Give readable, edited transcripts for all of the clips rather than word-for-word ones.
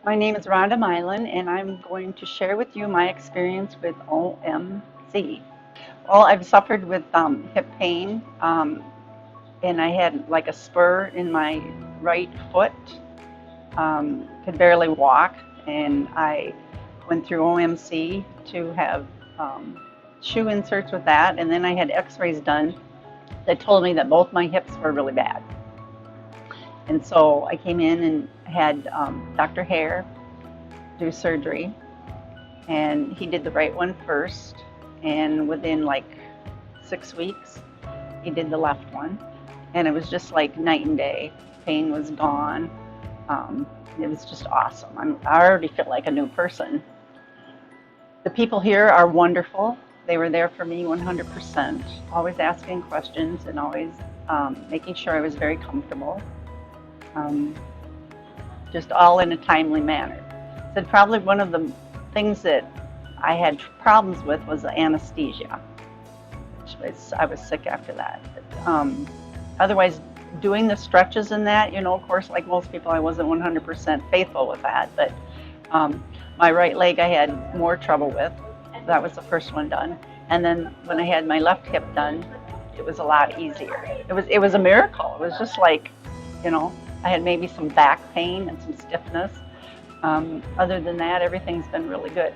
My name is Rhonda and I'm going to share with you my experience with OMC. Well, I've suffered with hip pain, and I had like a spur in my right foot. Could barely walk, and I went through OMC to have shoe inserts with that, and then I had X-rays done that told me that both my hips were really bad. And so I came in and had Dr. Hare do surgery, and he did the right one first, and within like 6 weeks he did the left one, and it was just like night and day. Pain was gone. It was just awesome. I already feel like a new person. The people here are wonderful. They were there for me 100%, always asking questions and always making sure I was very comfortable, just all in a timely manner. So probably one of the things that I had problems with was the anesthesia, which I was sick after that. But, otherwise, doing the stretches and that, of course, like most people, I wasn't 100% faithful with that. But my right leg I had more trouble with. That was the first one done. And then when I had my left hip done, it was a lot easier. It was a miracle. It was just like, I had maybe some back pain and some stiffness. Other than that, everything's been really good.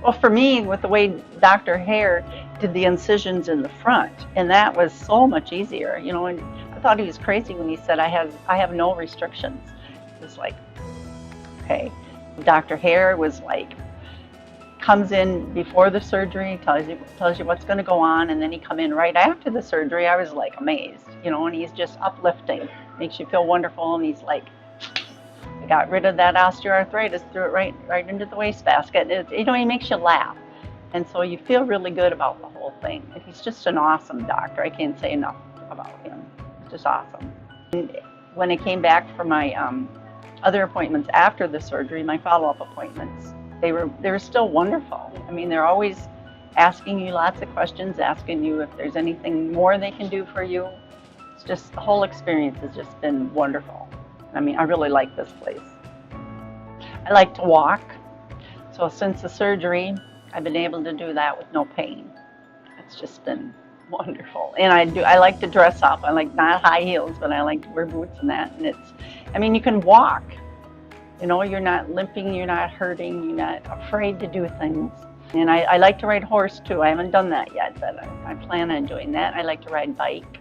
Well, for me, with the way Dr. Hare did the incisions in the front, and that was so much easier, and I thought he was crazy when he said, I have no restrictions. It was like, okay. Dr. Hare was like, comes in before the surgery, tells you what's going to go on, and then he come in right after the surgery. I was like amazed, and he's just uplifting, makes you feel wonderful, and he's like, I got rid of that osteoarthritis, threw it right into the wastebasket. He makes you laugh, and so you feel really good about the whole thing. And he's just an awesome doctor. I can't say enough about him. He's just awesome. And when I came back for my other appointments after the surgery, my follow-up appointments, they were still wonderful. I mean, they're always asking you lots of questions, asking you if there's anything more they can do for you. It's just, the whole experience has just been wonderful. I mean, I really like this place. I like to walk, so since the surgery, I've been able to do that with no pain. It's just been wonderful. And I like to dress up. I like not high heels, but I like to wear boots and that. And you can walk. You're not limping, you're not hurting, you're not afraid to do things. And I like to ride horse too. I haven't done that yet, but I plan on doing that. I like to ride bike.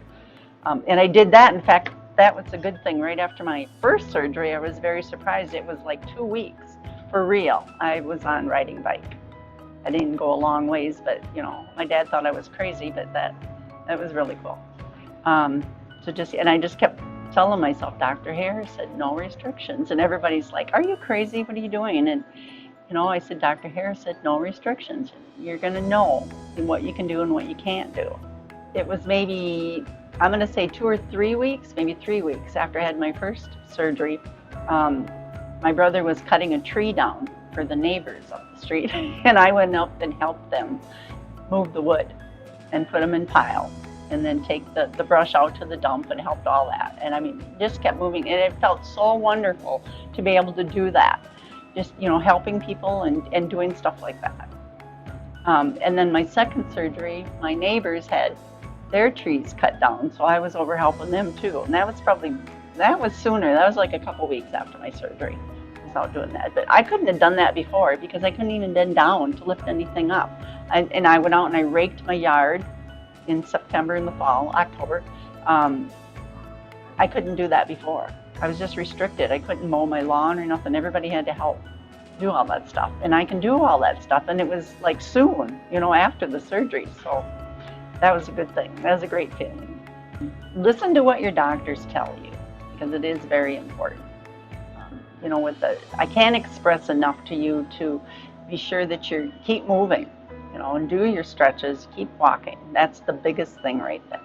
And I did that, in fact, that was a good thing. Right after my first surgery, I was very surprised. It was like 2 weeks for real. I was on riding bike. I didn't go a long ways, but my dad thought I was crazy, but that was really cool. And I just kept telling myself, Dr. Hare said no restrictions, and everybody's like, are you crazy? What are you doing? And I said, Dr. Hare said no restrictions. You're going to know what you can do and what you can't do. It was maybe, I'm going to say 2 or 3 weeks, maybe 3 weeks after I had my first surgery. My brother was cutting a tree down for the neighbors up the street, and I went up and helped them move the wood and put them in piles, and then take the brush out to the dump and helped all that. And I mean, just kept moving, and it felt so wonderful to be able to do that. Just, helping people and doing stuff like that. And then my second surgery, my neighbors had their trees cut down, so I was over helping them too. And that was sooner. That was like a couple weeks after my surgery. I was out doing that. But I couldn't have done that before because I couldn't even bend down to lift anything up. And I went out and I raked my yard in September, in the fall, October. I couldn't do that before. I was just restricted. I couldn't mow my lawn or nothing. Everybody had to help do all that stuff. And I can do all that stuff. And it was like soon, after the surgery. So that was a good thing. That was a great feeling. Listen to what your doctors tell you, because it is very important. I can't express enough to you to be sure that you keep moving, and do your stretches, keep walking. That's the biggest thing right there.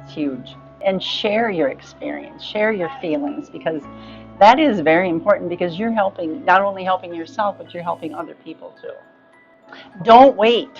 It's huge. And share your experience, share your feelings, because that is very important, because you're not only helping yourself, but you're helping other people too. Don't wait.